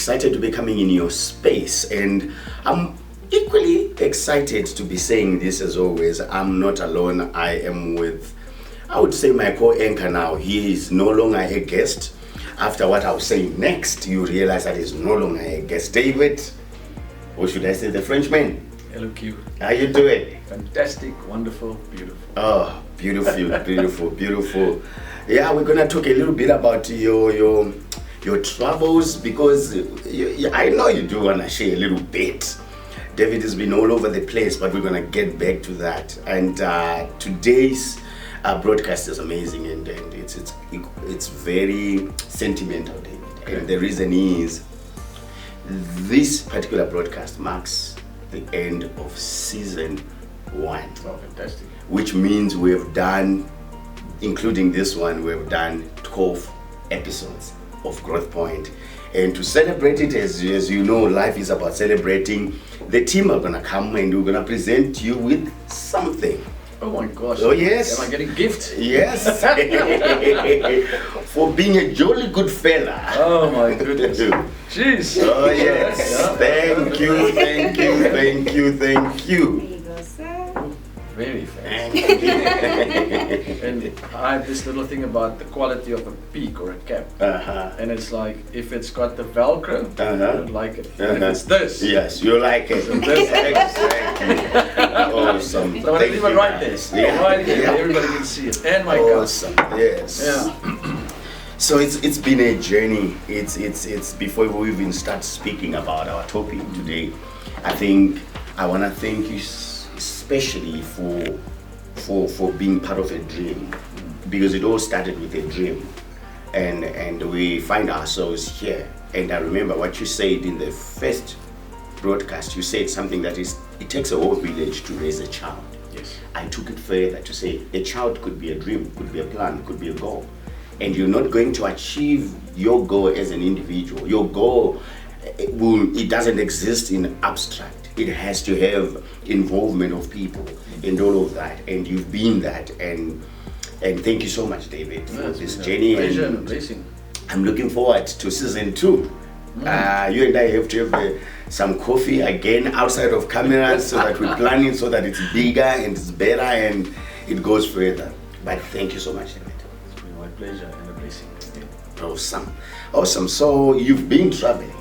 excited to be coming in your space, and I'm equally excited to be saying this as always. I'm not alone. I am with, I would say, my co-anchor now. He is no longer a guest. After what I'll say next, you realize that he's no longer a guest. David, or should I say the Frenchman? Hello, Q. How you doing? Fantastic, wonderful, beautiful. Oh, beautiful, beautiful, beautiful. Yeah, we're gonna talk a little bit about your travels, because I know you do wanna share a little bit. David has been all over the place, but we're gonna get back to that. And today's broadcast is amazing, and it's very sentimental, David. Okay. And the reason is this particular broadcast marks the end of season 1. Oh, fantastic. Which means we have done, including this one, we have done 12 episodes of Growth Point. And to celebrate it, as you know, life is about celebrating. The team are gonna come and we're gonna present you with something. Oh my gosh. Oh yes. Am I getting gifts? Yes. For being a jolly good fella. Oh my goodness. Jeez. Oh yes. Yeah. Thank you, thank you, thank you, thank you. There you go, sir. Very fast. Thank you. And I have this little thing about the quality of a peak or a cap. Uh-huh. And it's like, if it's got the Velcro, I don't like it. And if it's this, Yes, you like it. This- Exactly. Awesome. so I Thank even you, write guys. this. Yeah. Right there, Yeah. everybody can see it. And my cup. Awesome. Yes. Yeah. So it's been a journey. It's before we even start speaking about our topic today, I think I want to thank you especially for being part of a dream, because it all started with a dream, and we find ourselves here. And I remember what you said in the first broadcast. You said something that is, it takes a whole village to raise a child. Yes. I took it further to say a child could be a dream, could be a plan, could be a goal. And you're not going to achieve your goal as an individual. Your goal, it doesn't exist in abstract. It has to have involvement of people and all of that. And you've been that. And thank you so much, David, for this journey. Pleasure and a And blessing. I'm looking forward to season 2. You and I have to have some coffee again outside of cameras, so that we're planning so that it's bigger and it's better and it goes further. But thank you so much, David. It's been my pleasure and a blessing. Awesome. Awesome. So you've been traveling.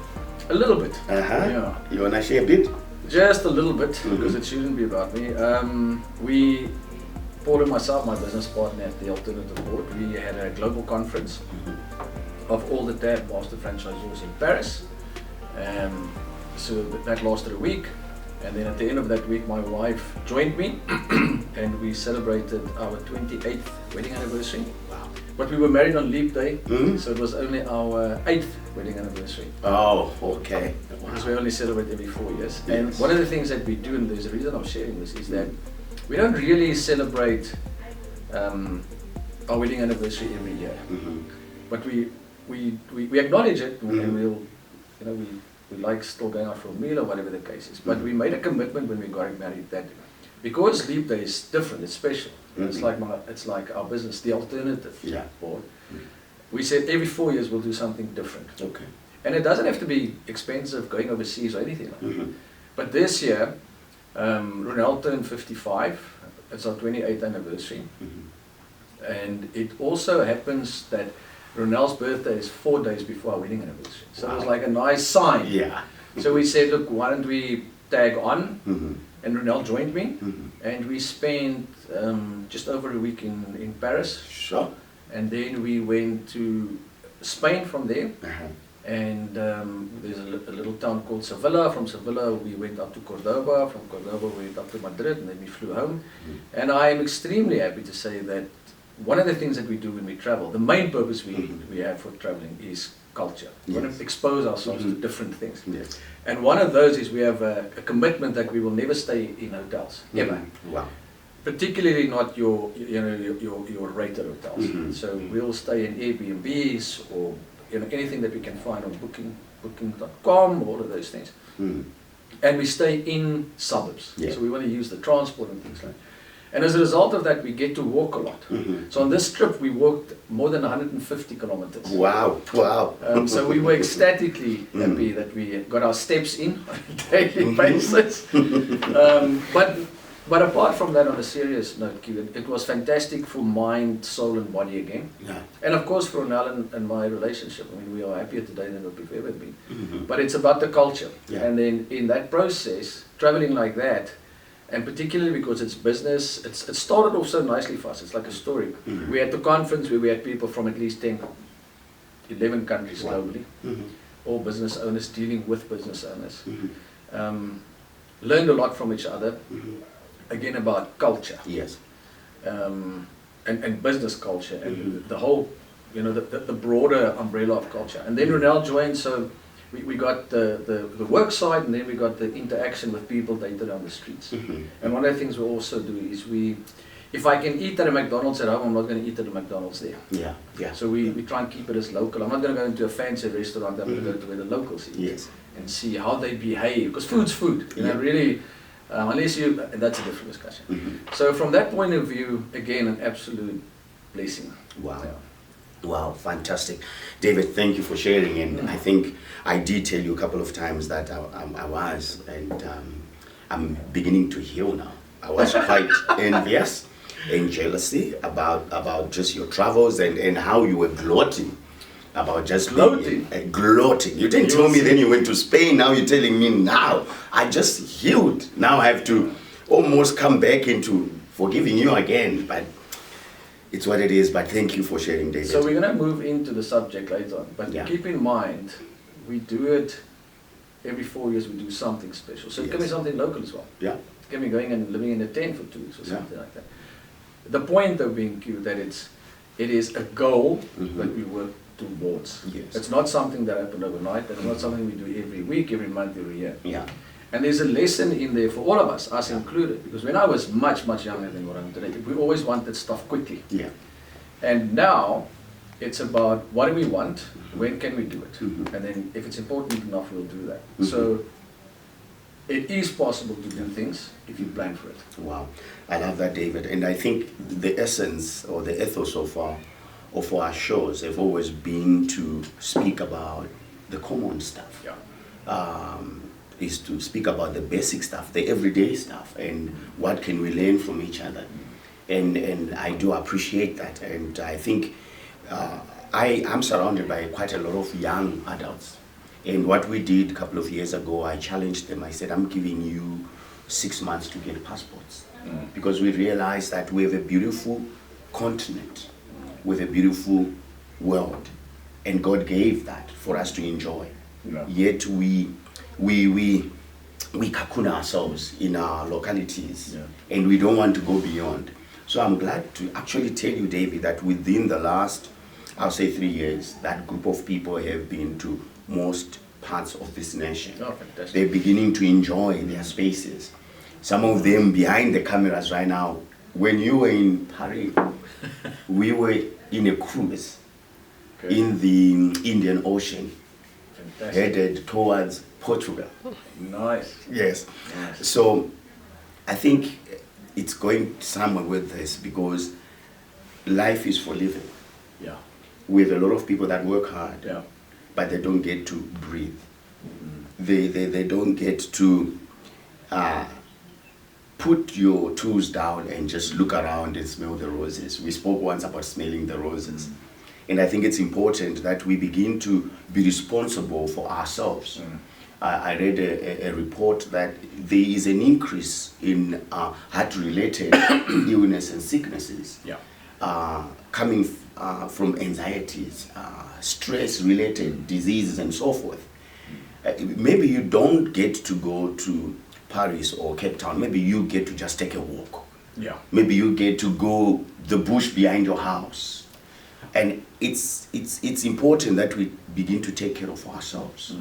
A little bit. Uh-huh. Yeah. You wanna share a bit? Just a little bit, because it shouldn't be about me. Paul and myself, my business partner at the Alternative Board, we had a global conference of all the TAB master franchisors in Paris. So that lasted a week. And then at the end of that week, my wife joined me and we celebrated our 28th wedding anniversary. Wow. But we were married on Leap Day, Mhm. so it was only our 8th wedding anniversary. Oh, okay. Because we only celebrate every 4 years. Yes. And one of the things that we do, and there's a reason I'm sharing this, is that we don't really celebrate our wedding anniversary every year. Mhm. But we acknowledge it, Mhm. and we like still going out for a meal or whatever the case is. But we made a commitment when we got married that because Leap Day is different, it's special. It's like our business, the Alternative Yeah. Board. We said every 4 years we'll do something different. Okay. And it doesn't have to be expensive, going overseas or anything like that. Mhm. But this year, Ronel turned 55. It's our 28th anniversary. Mhm. And it also happens that Ronel's birthday is 4 days before our wedding anniversary. So it was Wow. like a nice sign. Yeah. So we said, look, why don't we tag on? Mhm. And Ronel joined me. Mhm. And we spent just over a week in Paris. Sure. And then we went to Spain from there. Uh-huh. And there's a little town called Sevilla. From Sevilla we went up to Cordoba. From Cordoba we went up to Madrid, and then we flew home. And I am extremely happy to say that one of the things that we do when we travel, the main purpose we have for traveling is culture. We want Yes. to expose ourselves to Mhm. different things. Yes. And one of those is we have a commitment that we will never stay in hotels, ever. Mhm. Wow. Particularly not your rated hotels. Mhm. So we'll stay in Airbnbs or anything that we can find on booking.com, all of those things. Mhm. And we stay in suburbs. Yeah. So we want to use the transport and things like that. And as a result of that, we get to walk a lot. Mhm. So on this trip, we walked more than 150 kilometers. Wow, wow. So we were ecstatically happy that we got our steps in on a daily basis. But apart from that, on a serious note, Q, it was fantastic for mind, soul, and body again. Yeah. And of course, for Nell and my relationship, I mean, we are happier today than what we've ever been. Mhm. But it's about the culture. Yeah. And then in that process, traveling like that, and particularly because it's business, it started off so nicely for us. It's like a story. Mhm. We had the conference where we had people from at least 10, 11 countries Wow. globally, Mhm. all business owners dealing with business owners. Mhm. Learned a lot from each other, Mhm. again about culture. Yes. And business culture and Mhm. the whole, the broader umbrella of culture. And then Ronel joined, so we got the work side, and then we got the interaction with people dated on the streets. Mhm. And one of the things we also do is if I can eat at a McDonald's at home, I'm not going to eat at a McDonald's there. Yeah. Yeah. So we try and keep it as local. I'm not going to go into a fancy restaurant, I'm going to go to where the locals eat. Yes. And see how they behave, because food's food, Yeah. really, unless you, and that's a different discussion. Mhm. So from that point of view, again, an absolute blessing. Wow. Yeah. Wow, fantastic. David, thank you for sharing. And I think I did tell you a couple of times that I was, and I'm beginning to heal now. I was quite envious and jealousy about just your travels and how you were gloating about just Gloating? Gloating. You didn't tell me then you went to Spain, now you're telling me now. I just healed. Now I have to almost come back into forgiving you again, but it's what it is. But thank you for sharing, David. So we're going to move into the subject later on, but Yeah. keep in mind, we do it every 4 years, we do something special. So it can be Yes. something local as well. Yeah. It can be going and living in a tent for 2 weeks or Yeah. something like that. The point though being, Q, that it is a goal Mhm. that we work towards. Yes. It's not something that happened overnight, it's not something we do every week, every month, every year. Yeah. And there's a lesson in there for all of us included, because when I was much, much younger than what I'm today, we always wanted stuff quickly. Yeah. And now, it's about what do we want, when can we do it? Mhm. And then if it's important enough, we'll do that. Mhm. So, it is possible to do things if you plan for it. Wow, I love that, David. And I think the essence or the ethos of our shows have always been to speak about the common stuff. Yeah. Is to speak about the basic stuff, the everyday stuff, and what can we learn from each other. And I do appreciate that. And I think I'm surrounded by quite a lot of young adults. And what we did a couple of years ago, I challenged them. I said, I'm giving you 6 months to get passports. Because we realized that we have a beautiful continent with a beautiful world. And God gave that for us to enjoy. Yeah. Yet we cocoon ourselves in our localities, Yeah. and we don't want to go beyond. So I'm glad to actually tell you, David, that within the last, I'll say 3 years, that group of people have been to most parts of this nation. Oh, fantastic. They're beginning to enjoy their spaces. Some of them behind the cameras right now. When you were in Paris, we were in a cruise Okay. in the Indian Ocean, Fantastic. headed towards Portugal. Nice. Yes. Nice. So I think it's going somewhere with this because life is for living. Yeah. We have a lot of people that work hard, Yeah. but they don't get to breathe. They don't get to put your tools down and just look around and smell the roses. We spoke once about smelling the roses. And I think it's important that we begin to be responsible for ourselves. I read a report that there is an increase in heart-related illness and sicknesses Yeah. coming from anxieties, stress-related diseases, and so forth. Maybe you don't get to go to Paris or Cape Town. Maybe you get to just take a walk. Yeah. Maybe you get to go the bush behind your house. And it's important that we begin to take care of ourselves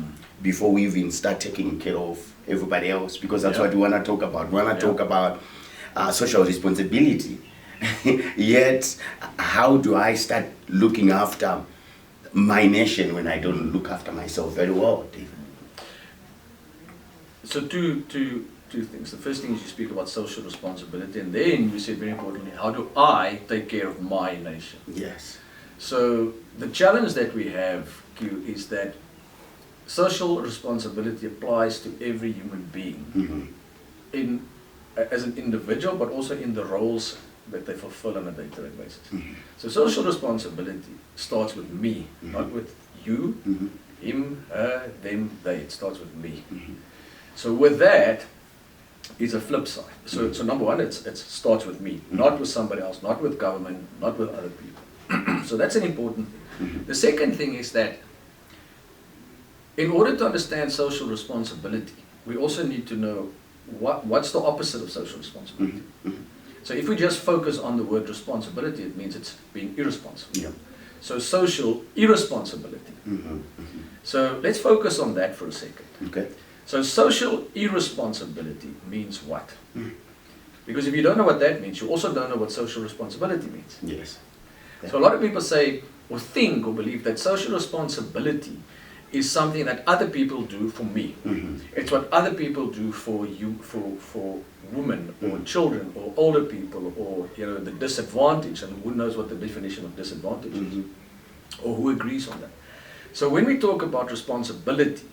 before we even start taking care of everybody else, because that's Yeah. what we want to talk about. We want to Yeah. talk about social responsibility. Yet, how do I start looking after my nation when I don't look after myself very well, David? So to two things. The first thing is you speak about social responsibility, and then you said very importantly, how do I take care of my nation? Yes. So the challenge that we have, Q, is that social responsibility applies to every human being as an individual, but also in the roles that they fulfill on a day-to-day basis. So social responsibility starts with me, not with you, him, her, them, they. It starts with me. So with that is a flip side. So number one, it starts with me, not with somebody else, not with government, not with other people. So that's an important thing. The second thing is that in order to understand social responsibility, we also need to know what's the opposite of social responsibility. So if we just focus on the word responsibility, it means it's being irresponsible. Yeah. So social irresponsibility. So let's focus on that for a second. Okay. So social irresponsibility means what? Because if you don't know what that means, you also don't know what social responsibility means. Yes. So a lot of people say or think or believe that social responsibility is something that other people do for me. It's what other people do for you, for women or children or older people or the disadvantaged, and who knows what the definition of disadvantage is, or who agrees on that. So when we talk about responsibility,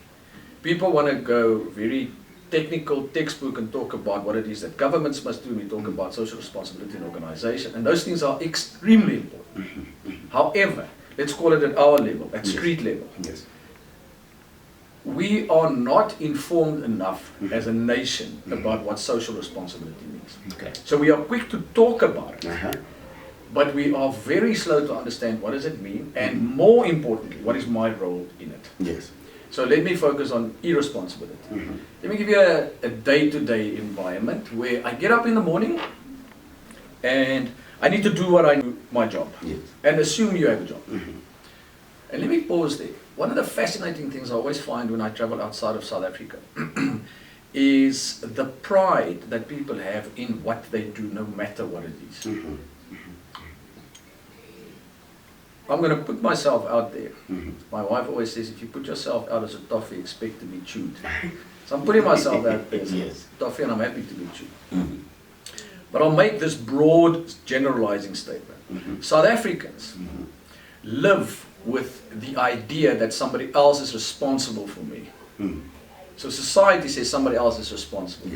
people want to go very technical textbook and talk about what it is that governments must do. We talk about social responsibility in organization, and those things are extremely important. However, let's call it at our level, at street level. Yes. We are not informed enough as a nation about what social responsibility means. Okay. So we are quick to talk about it, but we are very slow to understand what does it mean, and more importantly, what is my role in it. Yes. So let me focus on irresponsibility. Let me give you a day-to-day environment where I get up in the morning and I need to do what I do, my job, and assume you have a job. And let me pause there. One of the fascinating things I always find when I travel outside of South Africa is the pride that people have in what they do, no matter what it is. I'm going to put myself out there. My wife always says, if you put yourself out as a toffee, expect to be chewed. So I'm putting myself out there as a toffee, and I'm happy to be chewed. But I'll make this broad generalizing statement. South Africans live with the idea that somebody else is responsible for me. So society says somebody else is responsible.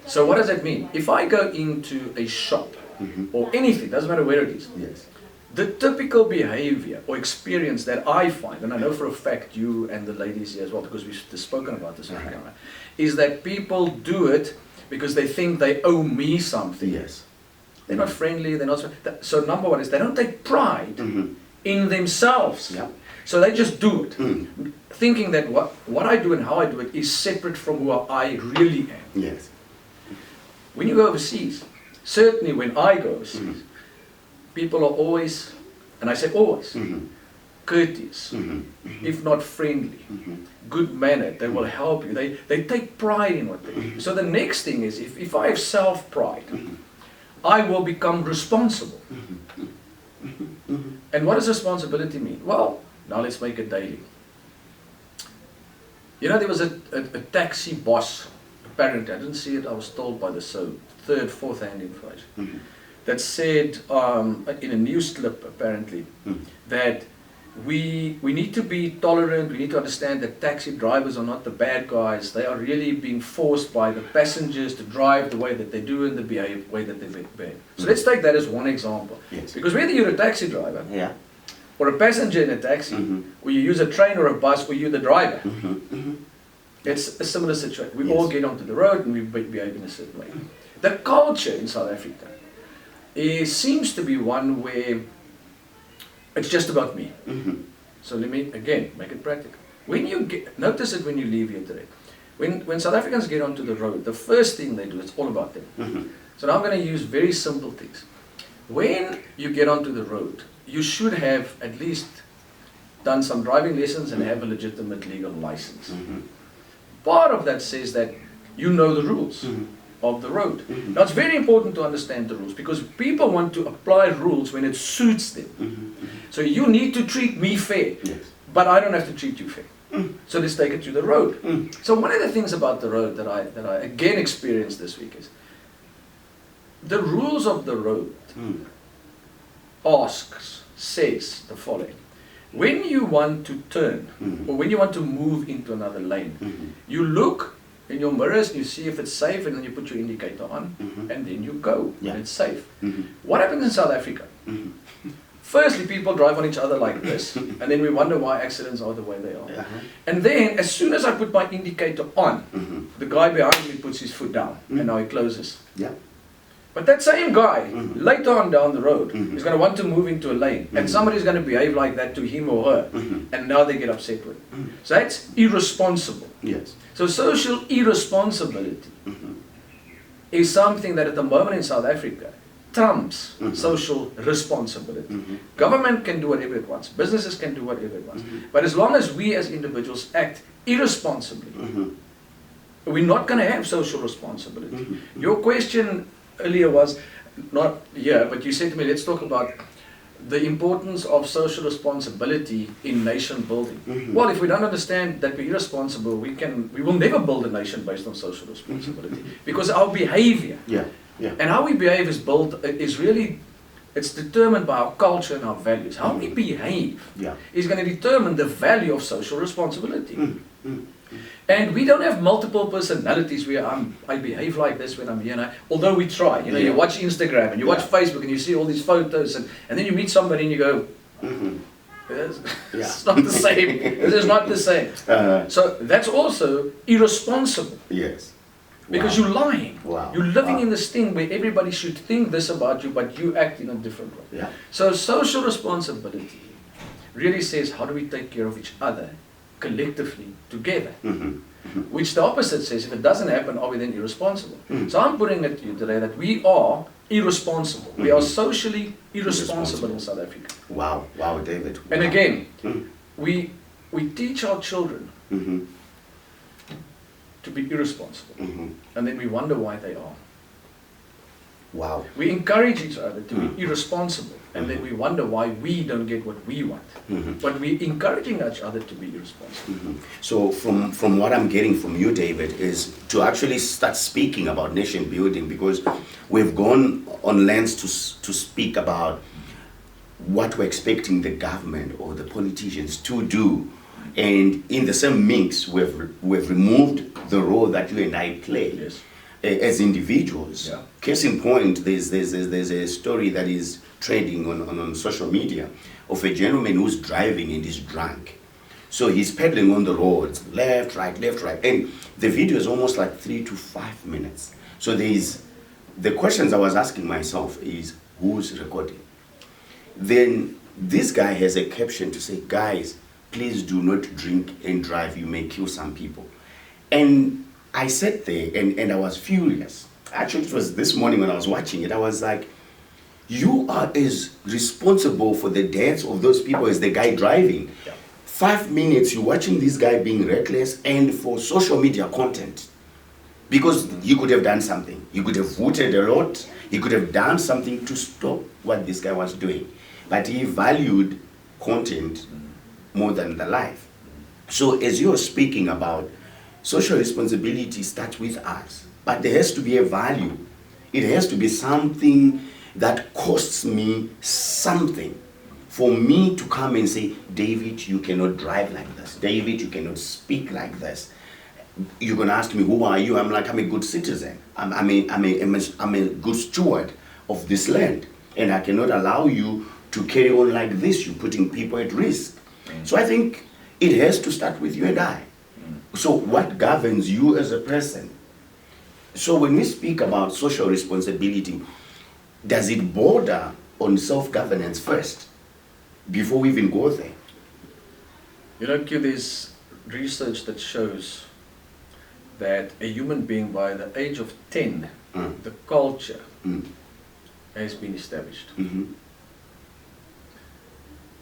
So what does that mean? If I go into a shop or anything, doesn't matter where it is, the typical behavior or experience that I find, and I know for a fact you and the ladies here as well, because we've spoken about this, is that people do it because they think they owe me something. They're not friendly, they're not. So number one is they don't take pride in themselves. So they just do it, thinking that what I do and how I do it is separate from who I really am. When you go overseas, certainly when I go overseas, people are always, and I say always, courteous, if not friendly, good mannered. They will help you. They take pride in what they do. So the next thing is, if I have self-pride, I will become responsible. And what does responsibility mean? Well, now let's make it daily. There was a taxi boss, apparently, I didn't see it, I was told by the third, fourth hand information, that said in a news clip apparently, that we need to be tolerant, we need to understand that taxi drivers are not the bad guys, they are really being forced by the passengers to drive the way that they do and the way that they behave. So let's take that as one example. Because whether you're a taxi driver, or a passenger in a taxi, or you use a train or a bus, or you're the driver, it's a similar situation. We all get onto the road and we behave in a certain way. The culture in South Africa seems to be one where it's just about me. So let me, again, make it practical. When you notice it when you leave here today. When South Africans get onto the road, the first thing they do, it's all about them. So now I'm going to use very simple things. When you get onto the road, you should have at least done some driving lessons and have a legitimate legal license. Part of that says that you know the rules of the road. Now it's very important to understand the rules, because people want to apply rules when it suits them. So you need to treat me fair, but I don't have to treat you fair. So let's take it to the road. So one of the things about the road that I again experienced this week is the rules of the road says the following. When you want to turn or when you want to move into another lane, you look in your mirrors, you see if it's safe, and then you put your indicator on, and then you go, and it's safe. What happens in South Africa? Firstly, people drive on each other like this, and then we wonder why accidents are the way they are. And then, as soon as I put my indicator on, the guy behind me puts his foot down, and now he closes. But that same guy, later on down the road, is going to want to move into a lane, and somebody's going to behave like that to him or her, and now they get upset with it. So that's irresponsible. So social irresponsibility is something that at the moment in South Africa trumps social responsibility. Government can do whatever it wants, businesses can do whatever it wants, but as long as we as individuals act irresponsibly, we're not going to have social responsibility. Your question earlier was not here, but you said to me, let's talk about the importance of social responsibility in nation building. Well, if we don't understand that we're irresponsible, we will never build a nation based on social responsibility, because our behavior and how we behave it's determined by our culture and our values. How we behave is going to determine the value of social responsibility. And we don't have multiple personalities where I behave like this when I'm here. Although we try, you watch Instagram and you watch Facebook and you see all these photos, and then you meet somebody and you go, it's not the same. It is not the same. So that's also irresponsible. Because you're lying. You're living in this thing where everybody should think this about you, but you act in a different way. So social responsibility really says, how do we take care of each other collectively together? Which the opposite says, if it doesn't happen, are we then irresponsible? So I'm putting it to you today that we are irresponsible. We are socially irresponsible in South Africa. Wow, David. And again, we teach our children to be irresponsible, and then we wonder why they are. We encourage each other to be irresponsible, and then we wonder why we don't get what we want. But we're encouraging each other to be irresponsible. So from what I'm getting from you, David, is to actually start speaking about nation building, because we've gone on lengths to speak about what we're expecting the government or the politicians to do. And in the same mix, we've removed the role that you and I play as individuals. Case in point, there's a story that is trending on social media of a gentleman who's driving and is drunk. So he's pedaling on the roads, left, right, and the video is almost like 3 to 5 minutes. So the questions I was asking myself is, who's recording? Then this guy has a caption to say, guys, please do not drink and drive, you may kill some people. And I sat there and I was furious. Actually, it was this morning when I was watching it, I was like, you are as responsible for the deaths of those people as the guy driving. 5 minutes, you're watching this guy being reckless, and for social media content. Because he could have done something. He could have voted a lot. He could have done something to stop what this guy was doing. But he valued content more than the life. So as you're speaking about social responsibility starts with us, but there has to be a value. It has to be something that costs me something for me to come and say, David, you cannot drive like this. David, you cannot speak like this. You're going to ask me, who are you? I'm like, I'm a good citizen. I'm a good steward of this land. And I cannot allow you to carry on like this. You're putting people at risk. So I think it has to start with you and I. So what governs you as a person? So when we speak about social responsibility, does it border on self-governance first, before we even go there? You know, Q, there's research that shows that a human being by the age of 10, the culture has been established.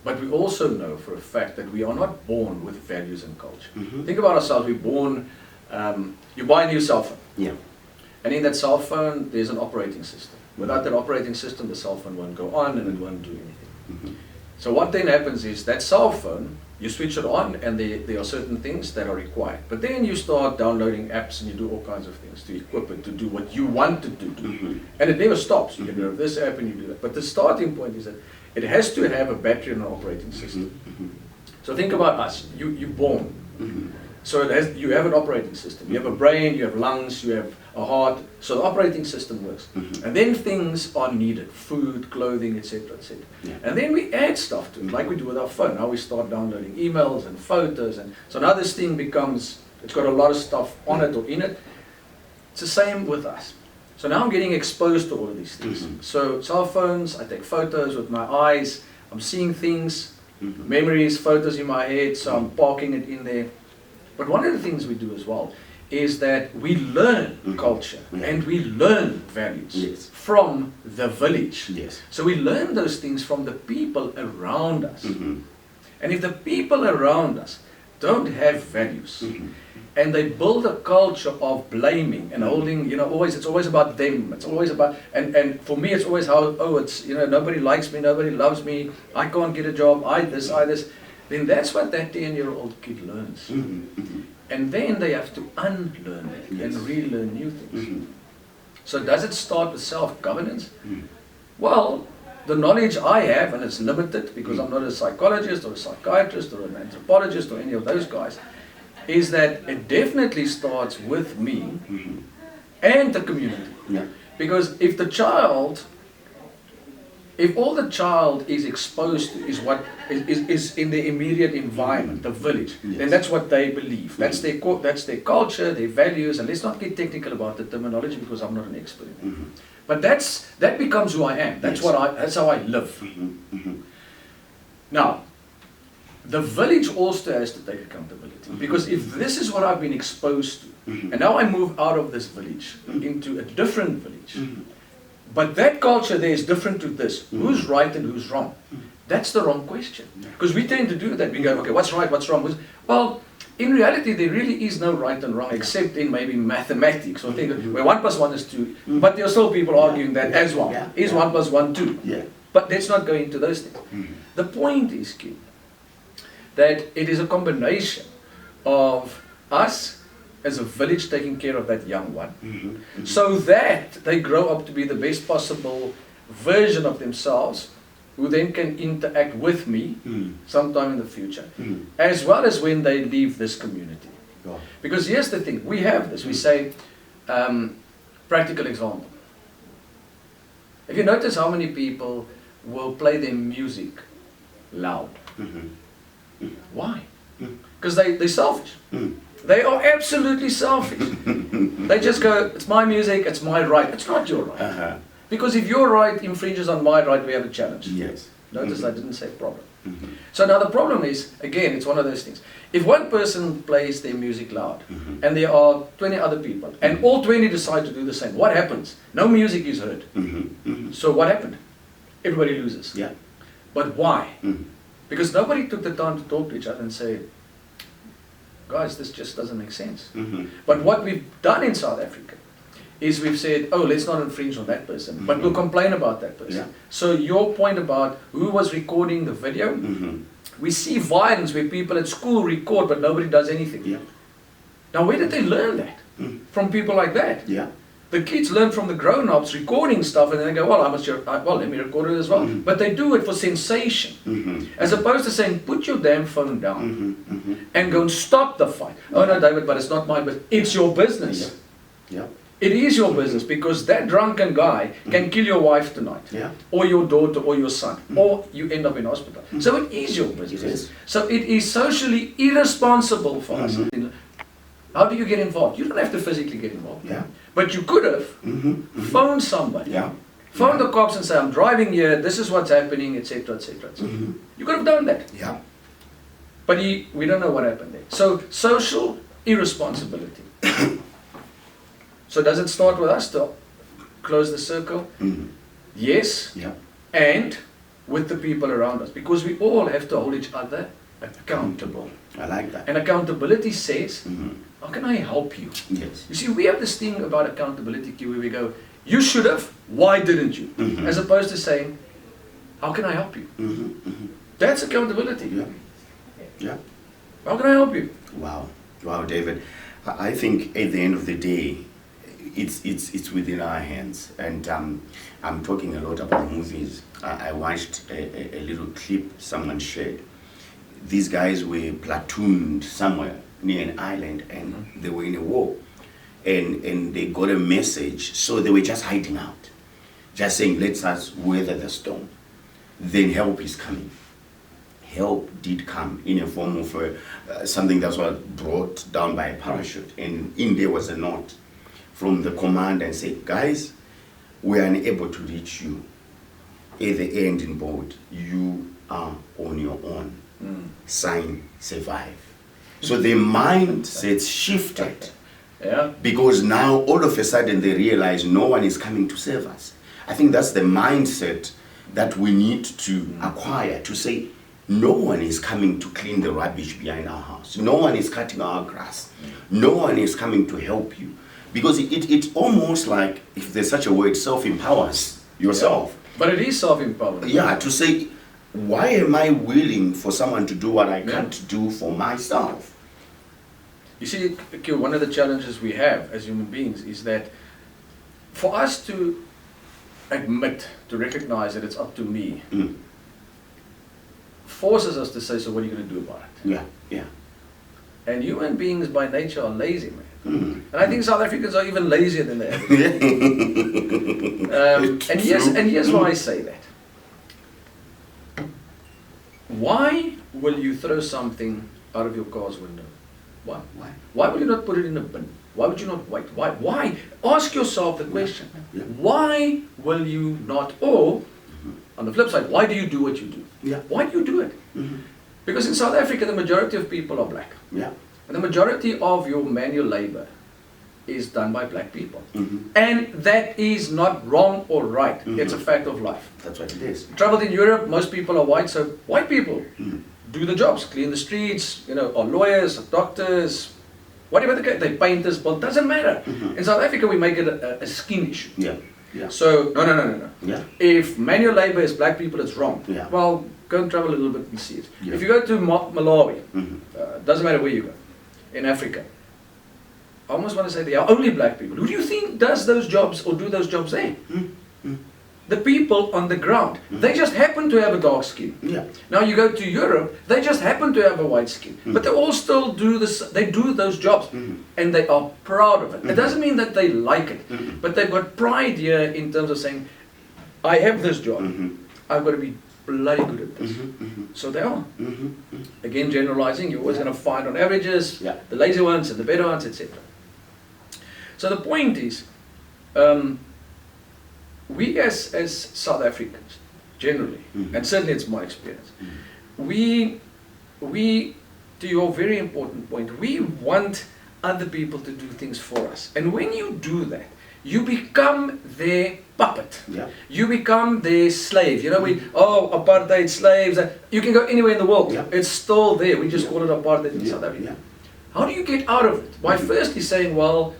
But we also know for a fact that we are not born with values and culture. Think about ourselves, we're born, you buy a new cell phone. And in that cell phone, there's an operating system. Without that operating system, the cell phone won't go on and it won't do anything. So what then happens is that cell phone, you switch it on and there are certain things that are required. But then you start downloading apps and you do all kinds of things to equip it to do what you want it to do. And it never stops. You get rid of this app and you do that. But the starting point is that it has to have a battery and an operating system. So think about us. You're born. So you have an operating system. You have a brain, you have lungs, you have a heart. So the operating system works. And then things are needed: food, clothing, etc., etc. And then we add stuff to it, like we do with our phone. Now we start downloading emails and photos, and so now this thing becomes, it's got a lot of stuff on it or in it. It's the same with us. So now I'm getting exposed to all of these things. So cell phones, I take photos with my eyes. I'm seeing things, memories, photos in my head. So I'm parking it in there. But one of the things we do as well is that we learn culture and we learn values from the village. So we learn those things from the people around us. And if the people around us don't have values and they build a culture of blaming and holding, it's always about them. It's always about, and for me it's always how, it's, nobody likes me, nobody loves me, I can't get a job, I this. Then that's what that 10-year-old kid learns. And then they have to unlearn it and relearn new things. So does it start with self-governance? Well, the knowledge I have, and it's limited because I'm not a psychologist or a psychiatrist or an anthropologist or any of those guys, is that it definitely starts with me and the community. Because if all the child is exposed to is what is in the immediate environment, the village, then that's what they believe. That's their culture, their values, and let's not get technical about the terminology because I'm not an expert in it. But that becomes who I am. That's that's how I live. Now, the village also has to take accountability, because if this is what I've been exposed to, and now I move out of this village into a different village. But that culture there is different to this. Who's right and who's wrong? That's the wrong question. Because we tend to do that. We go, okay, what's right, what's wrong? Well, in reality, there really is no right and wrong, except in maybe mathematics or things where 1 + 1 is 2. But there are still people arguing that as well. Is 1 + 1 2? But let's not go into those things. The point is, Q, that it is a combination of us as a village taking care of that young one, so that they grow up to be the best possible version of themselves, who then can interact with me sometime in the future, as well as when they leave this community. Because here's the thing, we have this, we say, practical example. If you notice how many people will play their music loud. Why? Because they're selfish. They are absolutely selfish. They just go, it's my music, it's my right. It's not your right. Because if your right infringes on my right, we have a challenge. Notice I didn't say problem. So now the problem is, again, it's one of those things. If one person plays their music loud, and there are 20 other people, and all 20 decide to do the same, what happens? No music is heard. So what happened? Everybody loses. But why? Because nobody took the time to talk to each other and say, guys, this just doesn't make sense. But what we've done in South Africa is we've said, oh, let's not infringe on that person, but we'll complain about that person. So your point about who was recording the video, we see violence where people at school record but nobody does anything. Now where did they learn that? From people like that. The kids learn from the grown-ups recording stuff, and then they go, well, let me record it as well. But they do it for sensation, as opposed to saying, put your damn phone down and go and stop the fight. Oh no, David, but it's not mine, but it's your business. It is your business, because that drunken guy can kill your wife tonight, or your daughter, or your son, or you end up in hospital. So it is your business. So it is socially irresponsible for us. How do you get involved? You don't have to physically get involved. But you could have phoned somebody. Phone the cops and say, I'm driving here, this is what's happening, etc., etc., etc. You could have done that. But we don't know what happened there. So, social irresponsibility. So does it start with us to close the circle? Yes. And with the people around us. Because we all have to hold each other accountable. I like that. And accountability says, how can I help you? You see, we have this thing about accountability where we go, you should have, why didn't you? As opposed to saying, how can I help you? That's accountability. Yeah. Yeah. How can I help you? Wow. Wow, David. I think at the end of the day, it's within our hands. And I'm talking a lot about movies. I watched a little clip someone shared. These guys were platooned somewhere near an island, and they were in a war. And they got a message, so they were just hiding out. Just saying, let us weather the storm. Then help is coming. Help did come in a form of something that was brought down by a parachute. And in there was a note from the commander and said, guys, we are unable to reach you. At the end in board, you are on your own. Sign, survive. So the mindset shifted. Yeah. Because now all of a sudden they realize no one is coming to save us. I think that's the mindset that we need to acquire, to say no one is coming to clean the rubbish behind our house. No one is cutting our grass. No one is coming to help you. Because it's almost like, if there's such a word, self-empowers yourself. Yeah. But it is self-empowerment. Yeah, to say, why am I willing for someone to do what I can't do for myself? You see, one of the challenges we have as human beings is that for us to admit, to recognize that it's up to me, forces us to say, so what are you going to do about it? Yeah, yeah. And human beings by nature are lazy, man. And I think South Africans are even lazier than they are. And here's why I say that. Why will you throw something out of your car's window? Why? Why? Why will you not put it in a bin? Why would you not wait? Why? Why? Ask yourself the question. Yeah. Why will you not? Or, on the flip side, why do you do what you do? Yeah. Why do you do it? Because in South Africa, the majority of people are black. Yeah. And the majority of your manual labor is done by black people. And that is not wrong or right. It's a fact of life. That's what it is. Traveled in Europe, most people are white, so white people do the jobs, clean the streets, are lawyers, doctors, whatever the case, they painters, but it doesn't matter. In South Africa, we make it a skin issue. Yeah. Yeah. So, no. Yeah. If manual labor is black people, it's wrong. Yeah. Well, go and travel a little bit and see it. Yeah. If you go to Malawi, doesn't matter where you go, in Africa, I almost want to say they are only black people. Who do you think does those jobs or do those jobs there? The people on the ground. They just happen to have a dark skin. Yeah. Now you go to Europe, they just happen to have a white skin. But they all still do this, they do those jobs. And they are proud of it. It doesn't mean that they like it. But they've got pride here in terms of saying, I have this job. I've got to be bloody good at this. So they are. Again, generalizing, you're always going to find on averages, the lazy ones and the better ones, etc. So the point is, we as South Africans, generally, and certainly it's my experience, we, to your very important point, we want other people to do things for us. And when you do that, you become their puppet. Yeah. You become their slave. Apartheid slaves. You can go anywhere in the world. Yeah. It's still there. We just call it apartheid in South Africa. How do you get out of it? By firstly saying, well,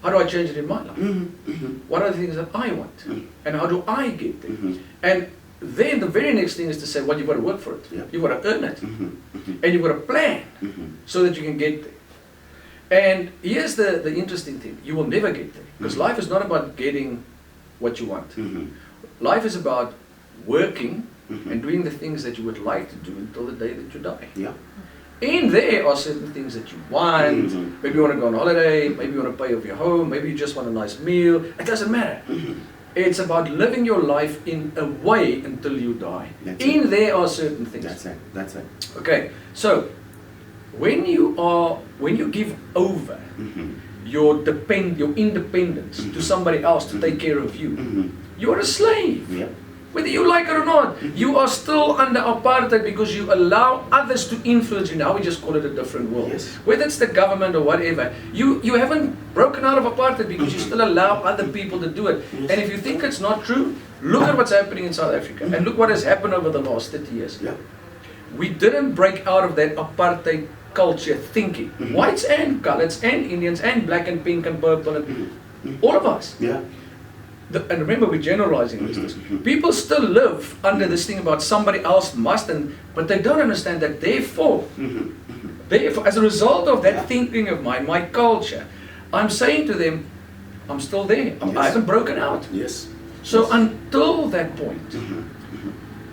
how do I change it in my life? What are the things that I want? And how do I get there? And then the very next thing is to say, well, you've got to work for it. You've got to earn it. And you've got to plan so that you can get there. And here's the interesting thing. You will never get there. Because life is not about getting what you want. Life is about working and doing the things that you would like to do until the day that you die. Yeah. And there are certain things that you want. Maybe you want to go on holiday, maybe you want to pay off your home, maybe you just want a nice meal. It doesn't matter. It's about living your life in a way until you die. There are certain things. That's it. Okay, so when you give over your independence to somebody else to take care of you, you're a slave. Yeah. Whether you like it or not, you are still under apartheid because you allow others to influence you. Now we just call it a different world. Yes. Whether it's the government or whatever, you haven't broken out of apartheid because you still allow other people to do it. And if you think it's not true, look at what's happening in South Africa and look what has happened over the last 30 years. Yeah. We didn't break out of that apartheid culture thinking. Whites and coloreds and Indians and black and pink and purple and all of us. Yeah. and remember we're generalizing this. People still live under this thing about somebody else must, but they don't understand that therefore, as a result of that thinking of mine, my culture, I'm saying to them, I'm still there. I haven't broken out. Yes. So until that point,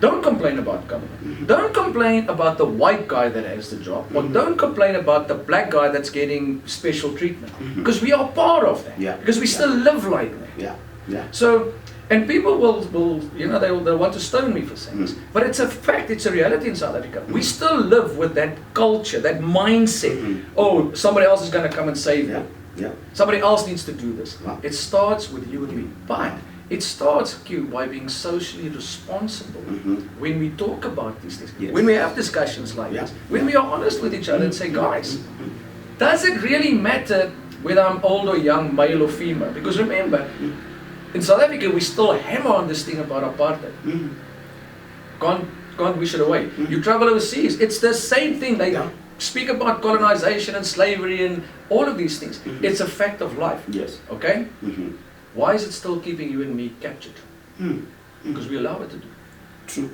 don't complain about government. Don't complain about the white guy that has the job, or don't complain about the black guy that's getting special treatment. Because we are part of that. Yeah. Because we still live like that. Yeah. Yeah. So, and people will they'll want to stone me for saying this, but it's a fact, it's a reality in South Africa. We still live with that culture, that mindset. Oh, somebody else is going to come and save you. Yeah. Somebody else needs to do this. Wow. It starts with you and me. But it starts, Q, by being socially responsible when we talk about these things. Yes. When we have discussions like this. When we are honest with each other and say, guys, does it really matter whether I'm old or young, male or female? Because remember, in South Africa, we still hammer on this thing about apartheid. Can't wish it away. You travel overseas, it's the same thing. They speak about colonization and slavery and all of these things. It's a fact of life. Yes. Okay? Why is it still keeping you and me captured? Because we allow it to do. True.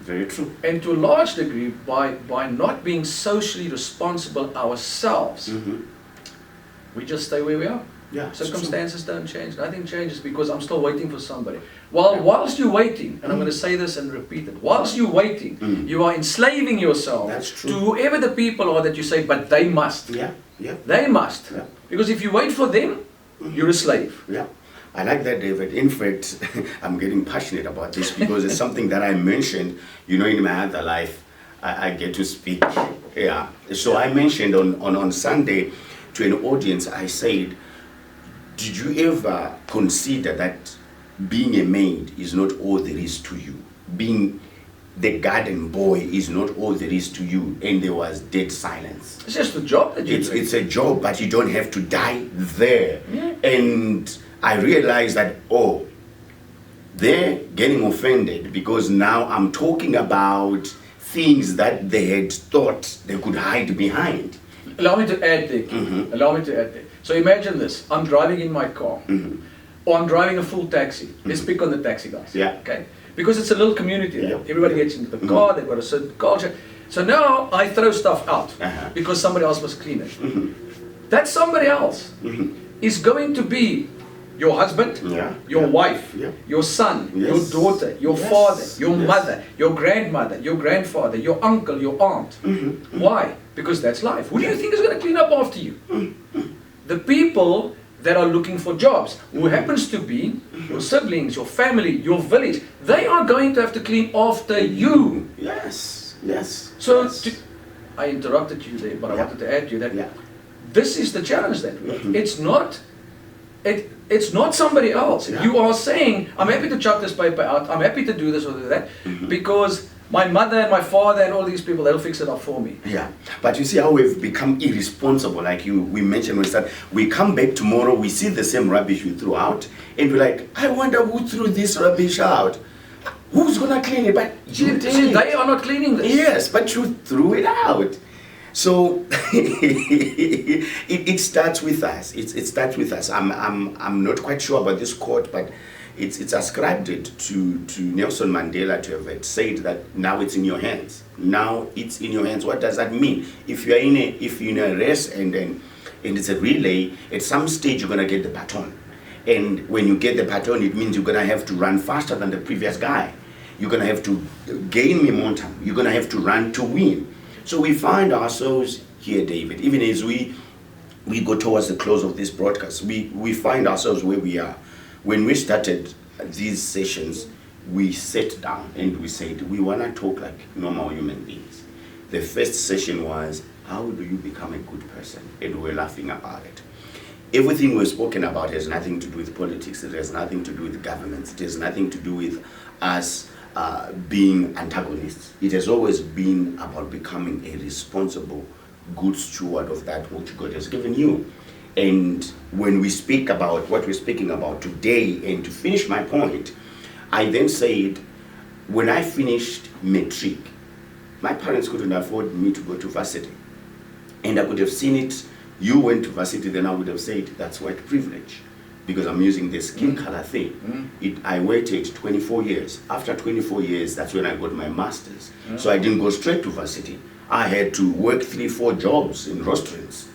Very true. And to a large degree, by not being socially responsible ourselves, we just stay where we are. Yeah, Circumstances don't change. Nothing changes because I'm still waiting for somebody. Whilst you're waiting, and I'm going to say this and repeat it, whilst you're waiting, you are enslaving yourself to whoever the people are that you say, but they must. Yeah. They must. Yeah. Because if you wait for them, you're a slave. Yeah. I like that, David. In fact, I'm getting passionate about this because it's something that I mentioned, in my other life, I get to speak. Yeah. So I mentioned on Sunday to an audience, I said, did you ever consider that being a maid is not all there is to you? Being the garden boy is not all there is to you. And there was dead silence. It's just a job that you do. It's a job, but you don't have to die there. Yeah. And I realized that, they're getting offended because now I'm talking about things that they had thought they could hide behind. Allow me to add there. Allow me to add there. So imagine this. I'm driving in my car. Or I'm driving a full taxi. Let's pick on the taxi guys. Yeah. Okay? Because it's a little community there. Everybody gets into the car, they've got a certain culture. So now I throw stuff out because somebody else must clean it. That somebody else is going to be your husband, your wife, your son, your daughter, your father, your mother, your grandmother, your grandfather, your uncle, your aunt. Why? Because that's life. Who do you think is going to clean up after you? The people that are looking for jobs, who happens to be your siblings, your family, your village, they are going to have to clean after you. Yes. So, I interrupted you there, but I wanted to add to you that this is the challenge that we have. It's not somebody else. You are saying, I'm happy to chuck this paper out, I'm happy to do this or do that, because my mother and my father and all these people, they'll fix it up for me. Yeah, but you see how we've become irresponsible, like we mentioned when we started. We come back tomorrow, we see the same rubbish you threw out, and we're like, I wonder who threw this rubbish out. Who's gonna clean it? But you did. See, they are not cleaning this. Yes, but you threw it out. So it starts with us. It starts with us. I'm not quite sure about this quote, but it's ascribed it to Nelson Mandela to have said that now it's in your hands. Now it's in your hands. What does that mean? If you're in a race and it's a relay, at some stage you're gonna get the baton. And when you get the baton, it means you're gonna have to run faster than the previous guy. You're gonna have to gain momentum. You're gonna have to run to win. So we find ourselves here, David, even as we go towards the close of this broadcast, we find ourselves where we are. When we started these sessions, we sat down and we said, we want to talk like normal human beings. The first session was, how do you become a good person? And we're laughing about it. Everything we've spoken about has nothing to do with politics. It has nothing to do with governments. It has nothing to do with us being antagonists. It has always been about becoming a responsible, good steward of that which God has given you. And when we speak about what we're speaking about today, and to finish my point, I then said, when I finished matric, my parents couldn't afford me to go to varsity. And I could have seen it, you went to varsity, then I would have said, that's white privilege. because I'm using the skin color thing. I waited 24 years. After 24 years, that's when I got my master's. So I didn't go straight to varsity. I had to work 3-4 jobs in restaurants.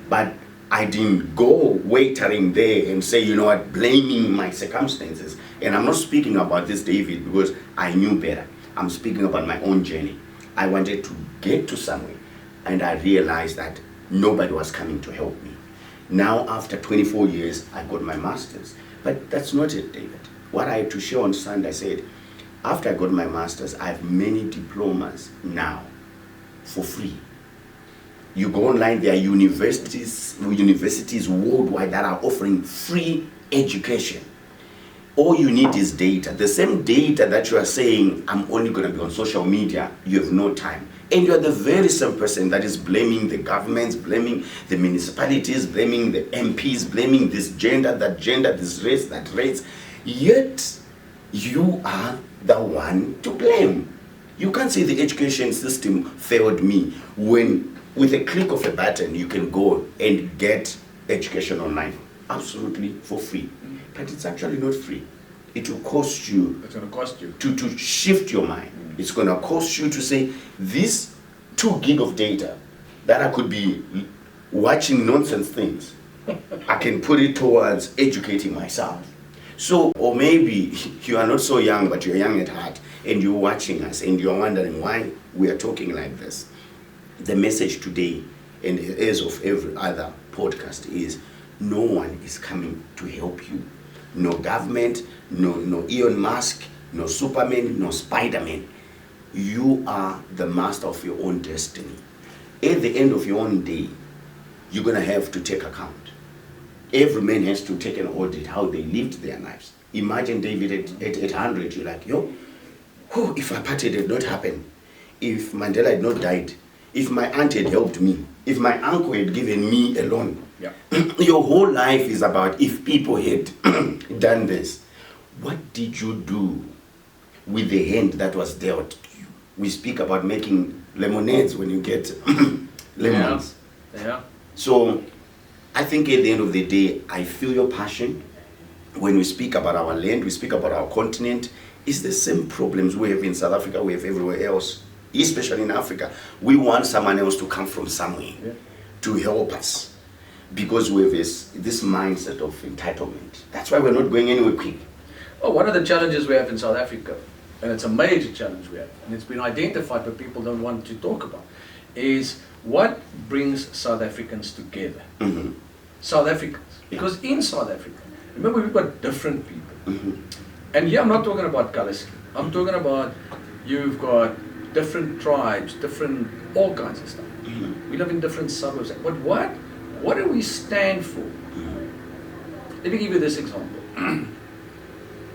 But I didn't go waitering there and say, you know what, blaming my circumstances. And I'm not speaking about this, David, because I knew better. I'm speaking about my own journey. I wanted to get to somewhere, and I realized that nobody was coming to help me. Now, after 24 years, I got my master's. But that's not it, David. What I had to share on Sunday, I said, after I got my master's, I have many diplomas now for free. You go online, there are universities worldwide that are offering free education. All you need is data. The same data that you are saying, I'm only going to be on social media, you have no time. And you're the very same person that is blaming the governments, blaming the municipalities, blaming the MPs, blaming this gender, this race, that race. Yet, you are the one to blame. You can't say the education system failed me when with a click of a button you can go and get education online absolutely for free. But it's actually not free. It will cost you. It's going to cost you to shift your mind. It's going to cost you to say, this 2 gig of data that I could be watching nonsense things, I can put it towards educating myself. So, or maybe you are not so young, but you're young at heart, and you're watching us, and you're wondering why we are talking like this. The message today, and as of every other podcast, is no one is coming to help you. No government, no Elon Musk, no Superman, no Spider-Man. You are the master of your own destiny. At the end of your own day, you're going to have to take account. Every man has to take an audit how they lived their lives. Imagine David at 100, you're like, if apartheid had not happened, if Mandela had not died, if my aunt had helped me, if my uncle had given me a loan. Yeah. Your whole life is about if people had done this. What did you do with the hand that was dealt to you? We speak about making lemonades when you get lemons. Yeah. So I think at the end of the day, I feel your passion. When we speak about our land, we speak about our continent. It's the same problems we have in South Africa, we have everywhere else, especially in Africa. We want someone else to come from somewhere to help us because we have this mindset of entitlement. That's why we're not going anywhere quick. Well, one of the challenges we have in South Africa, and it's a major challenge we have, and it's been identified but people don't want to talk about, is what brings South Africans together. South Africans. Because in South Africa, remember we've got different people. And here I'm not talking about color scheme. I'm talking about you've got different tribes, different, all kinds of stuff. We live in different suburbs. But what do we stand for? Let me give you this example.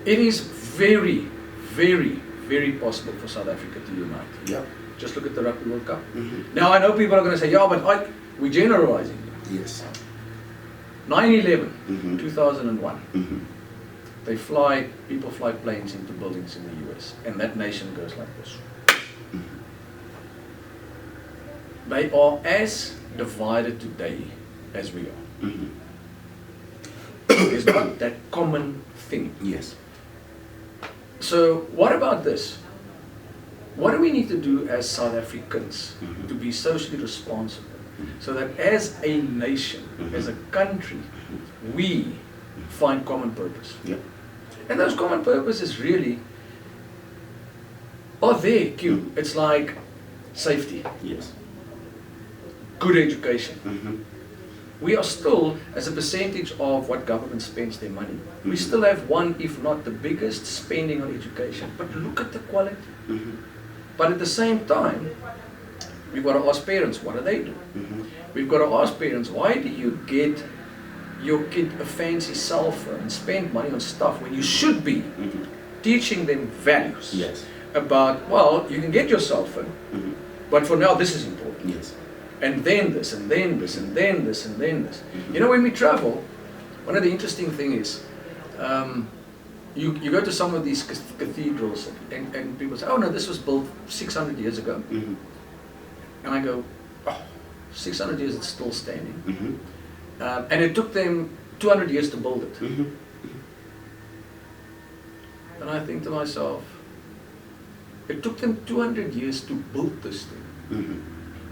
It is very, very, very possible for South Africa to unite. Yeah. Just look at the Rugby World Cup. Now I know people are going to say, yeah, but we're generalizing. Yes. 9/11, 2001. People fly planes into buildings in the US, and that nation goes like this. They are as divided today as we are. There's not that common thing. Yes. So what about this? What do we need to do as South Africans to be socially responsible so that as a nation, as a country, we find common purpose? Yeah. And those common purposes really are there, Q. It's like safety, Yes. good education. We are still, as a percentage of what government spends their money, we still have one, if not the biggest, spending on education. But look at the quality. But at the same time, we've got to ask parents, what do they do? We've got to ask parents, why do you get your kid a fancy cell phone and spend money on stuff when you should be teaching them values? Yes. About, well, you can get your cell phone, but for now this is important. Yes. And then this, and then this, and then this, and then this. You know, when we travel, one of the interesting things is, you go to some of these cathedrals and people say, oh no, this was built 600 years ago. And I go, oh, 600 years it's still standing. And it took them 200 years to build it. Mhm. And I think to myself, it took them 200 years to build this thing, Mhm.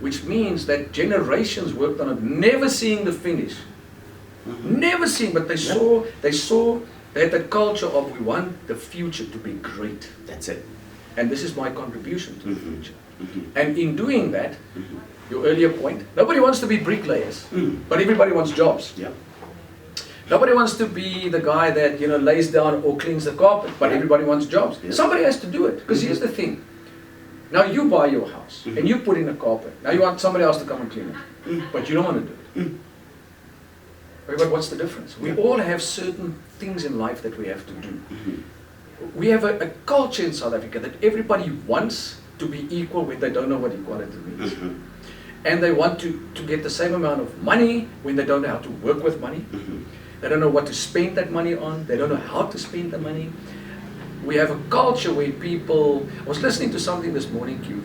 which means that generations worked on it, never seeing the finish. Mhm. Never seen, but they had that culture of we want the future to be great. That's it. And this is my contribution to the Mhm. future. Mhm. And in doing that, Mhm. your earlier point, nobody wants to be bricklayers, Mm. but everybody wants jobs. Yeah. Nobody wants to be the guy that lays down or cleans the carpet, but Yeah. everybody wants jobs. Yeah. Somebody has to do it, because here's the thing. Now you buy your house Mhm. and you put in a carpet. Now you want somebody else to come and clean it, Mm. but you don't want to do it. Mm. Okay, but what's the difference? We Yeah. all have certain things in life that we have to do. Mhm. We have a culture in South Africa that everybody wants to be equal when they don't know what equality means. Mhm. And they want to get the same amount of money when they don't know how to work with money. Mhm. They don't know what to spend that money on. They don't know how to spend the money. We have a culture where people... I was listening to something this morning, Q,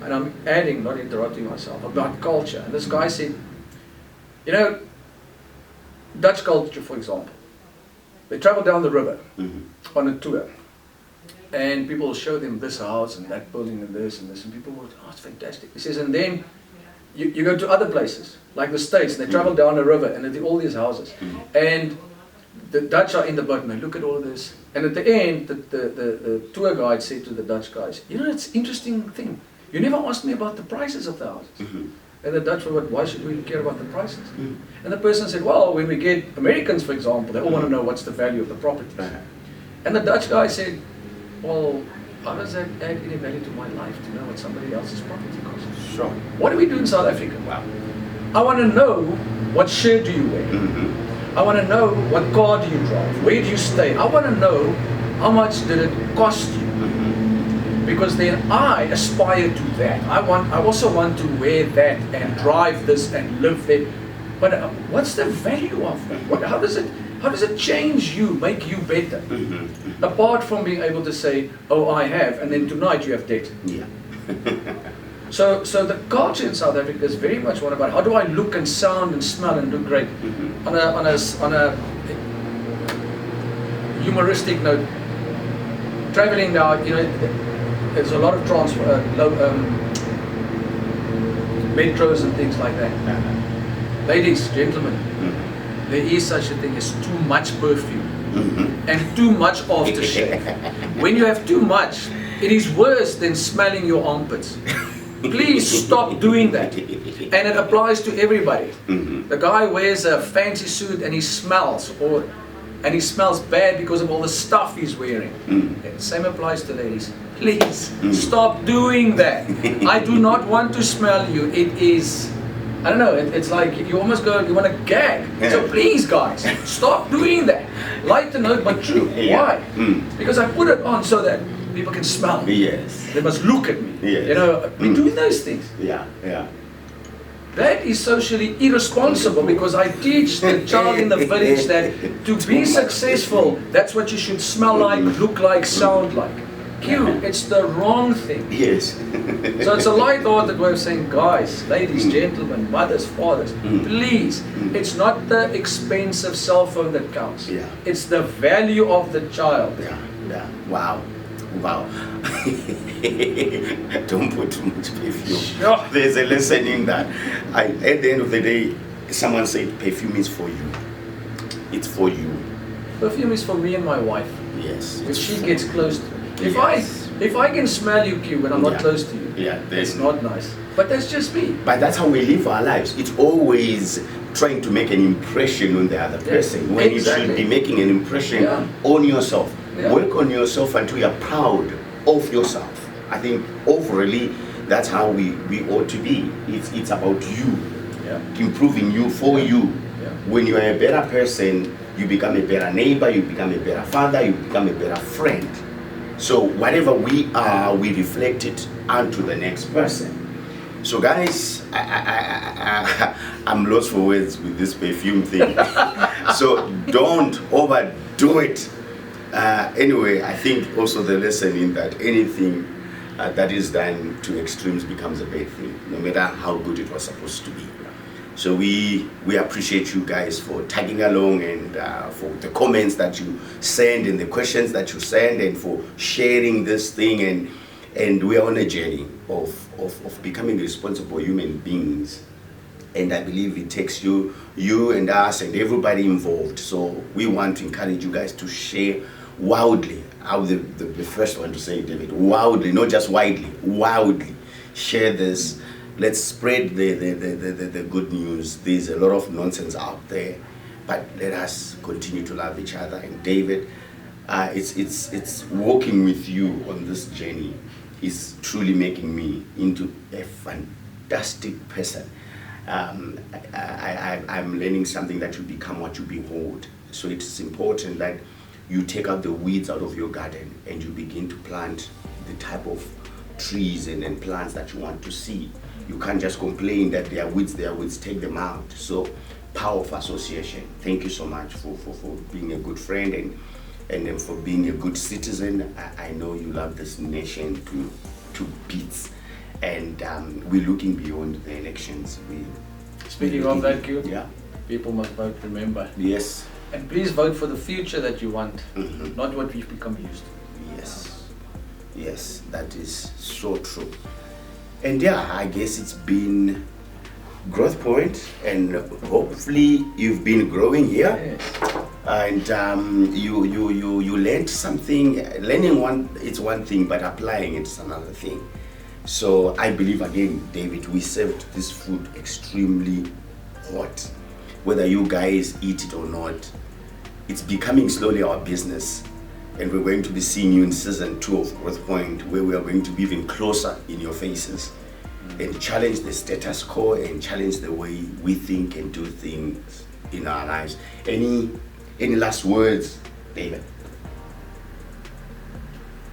and I'm adding, not interrupting myself, about culture. And this guy said, Dutch culture, for example. They travel down the river Mhm. on a tour. And people will show them this house and that building and this, and people will, oh, it's fantastic. He says, and then you go to other places, like the States, and they travel down a river, and they do all these houses. And the Dutch are in the boat, and they look at all of this. And at the end, the tour guide said to the Dutch guys, it's an interesting thing. You never asked me about the prices of the houses. Mhm. And the Dutch were like, why should we care about the prices? Mhm. And the person said, well, when we get Americans, for example, they all want to know what's the value of the properties. Uh-huh. And the Dutch guy said, well, how does that add any value to my life to know what somebody else's property costs? Sure. What do we do in South Africa? Wow. I want to know what shirt do you wear? Mhm. I want to know what car do you drive? Where do you stay? I want to know how much did it cost you? Mhm. Because then I aspire to that. I also want to wear that and drive this and live there. But what's the value of that? How does it change you, make you better? Mhm. Apart from being able to say, oh, I have, and then tonight you have debt. Yeah. So the culture in South Africa is very much one about how do I look and sound and smell and look great. Mhm. On a humoristic note, traveling now, there's a lot of metros and things like that. Uh-huh. Ladies, gentlemen, Mhm. there is such a thing as too much perfume Mhm. and too much aftershave. When you have too much, it is worse than smelling your armpits. Please stop doing that. And it applies to everybody. Mhm. The guy wears a fancy suit and he smells, and he smells bad because of all the stuff he's wearing. Mm. Same applies to ladies. Please stop doing that. I do not want to smell you. It is, I don't know, it's like you almost you want to gag. So please guys, stop doing that. Light the note but true. Yeah. Why? Mm. Because I put it on so that people can smell me. Yes. They must look at me. Yes. We do those things. Yeah. Yeah. That is socially irresponsible because I teach the child in the village that to be successful, that's what you should smell like, look like, sound like. Q, it's the wrong thing. Yes. So it's a light-hearted way of saying, guys, ladies, gentlemen, mothers, fathers, please, it's not the expensive cell phone that counts. Yeah. It's the value of the child. Yeah. Yeah. Wow. Wow. Don't put too much perfume. Sure. There's a lesson in that. At the end of the day, someone said perfume is for you. It's for you. Perfume is for me and my wife. Yes. If she gets close to me. Yes. If I can smell you, Q, when I'm not Yeah. close to you, Yeah. it's not nice. But that's just me. But that's how we live our lives. It's always trying to make an impression on the other person when you should exactly. be making an impression Yeah. on yourself. Yeah. Work on yourself until you're proud of yourself. I think overally that's how we ought to be. It's about you, Yeah. improving you for you. Yeah. When you are a better person, you become a better neighbor, you become a better father, you become a better friend. So whatever we are, we reflect it onto the next person. So guys, I'm lost for words with this perfume thing. So don't overdo it. Anyway, I think also the lesson in that anything that is done to extremes becomes a bad thing, no matter how good it was supposed to be. So we appreciate you guys for tagging along, and for the comments that you send and the questions that you send, and for sharing this thing. And we are on a journey of becoming responsible human beings. And I believe it takes you and us and everybody involved. So we want to encourage you guys to share wildly. I'm the first one to say it, David. Wildly, not just widely, wildly. Share this. Let's spread the good news. There's a lot of nonsense out there, but let us continue to love each other. And David, it's walking with you on this journey is truly making me into a fantastic person. I'm learning something that you become what you behold. So it's important that you take out the weeds out of your garden and you begin to plant the type of trees and plants that you want to see. You can't just complain that there are weeds, take them out. So power of association. Thank you so much for being a good friend and for being a good citizen. I know you love this nation to bits. And we're looking beyond the elections. Speaking of that, Q, yeah, people must vote, remember. Yes. And please vote for the future that you want, not what we've become used to. Yes. Yes, that is so true. And yeah, I guess it's been growth point, and hopefully you've been growing here. Yes. And you learned something. Learning it's one thing, but applying it's another thing. So I believe again, David, we served this food extremely hot. Whether you guys eat it or not, it's becoming slowly our business. And we're going to be seeing you in season 2 of Growth Point, where we are going to be even closer in your faces and challenge the status quo and challenge the way we think and do things in our lives. Any last words, David?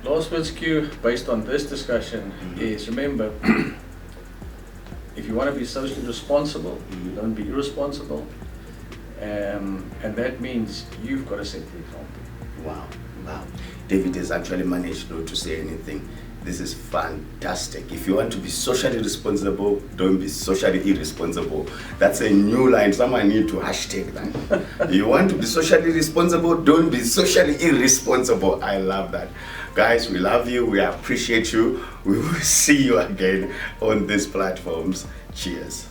Last words, Q, based on this discussion is, remember, if you want to be socially responsible, don't be irresponsible. And that means you've got to set the example. Wow. David has actually managed not to say anything. This is fantastic. If you want to be socially responsible, don't be socially irresponsible. That's a new line. Someone need to hashtag that. You want to be socially responsible, don't be socially irresponsible. I love that. Guys, we love you. We appreciate you. We will see you again on these platforms. Cheers.